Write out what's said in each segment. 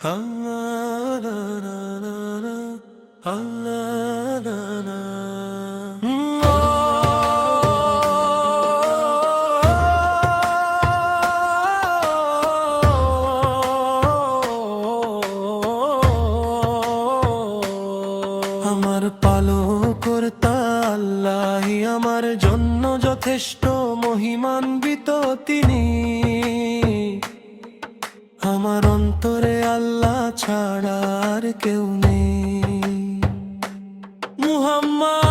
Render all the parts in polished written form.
আমার পালকর্তা আল্লাহই আমার জন্য যথেষ্ট, মহিমান্বিত তিনি। আমার অন্তরে আল্লাহ ছাড়া আর কেউ নেই। মুহাম্মদ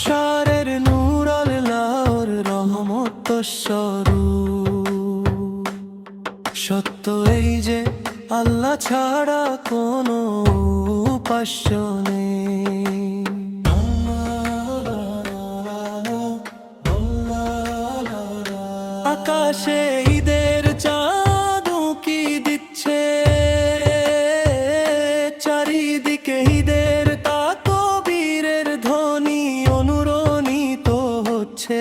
শারের নূর আল্লাহর রহমত স্বরূপ। সত্য এই যে আল্লাহ ছাড়া কোনো উপাস্য নেই। আকাশে ঈদের চাঁদ উঁকি দিচ্ছে, চারিদিকে ঈদের তাকবীরের ধ্বনি অনুরণিত হচ্ছে।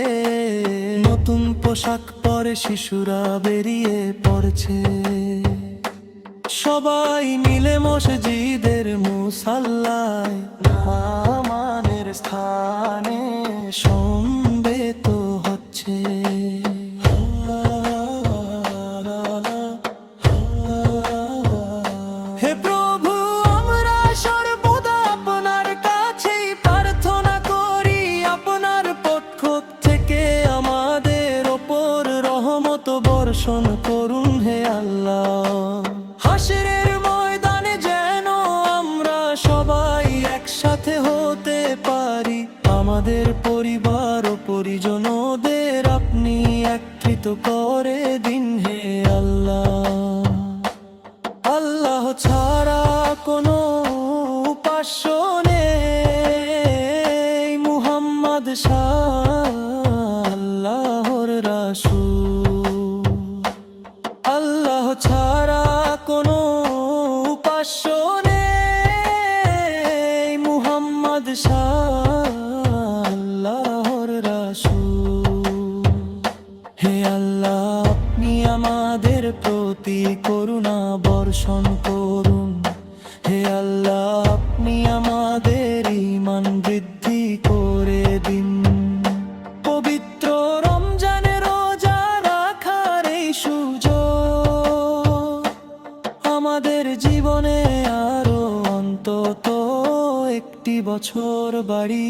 নতুন পোশাক পরে শিশুরা বেরিয়ে পড়ছে, সবাই মিলে মসজিদের মুসাল্লায় নামাজের স্থানে সমবেত হচ্ছে। হে প্রভু, আমরা সর্বদা আপনার কাছেই প্রার্থনা করি, আপনার পক্ষ থেকে আমাদের ওপর রহমত বর্ষণ করুন হে আল্লাহ। হাশরের ময়দানে যেন আমরা সবাই একসাথে হতে পারি, আমাদের পরিবার ও পরিজনদের আপনি একত্রিত করে দিন হে আল্লাহ। আল্লাহ ছাড়া কোনো উপাস্য নেই, মুহাম্মদ আল্লাহর রাসূল। আল্লাহ ছাড়া কোনো উপাস্য নেই, মুহাম্মদ আল্লাহর রাসূল। হে আল্লাহ, আপনি আমাদের প্রতি করুণা বর্ষণ করুন। হে আল্লাহ, আপনি আমাদের ঈমান বৃদ্ধি করে দিন। পবিত্র রমজানের রোজা রাখার এই সুযোগ আমাদের জীবনে আরো অন্তত একটি বছর বাড়িয়ে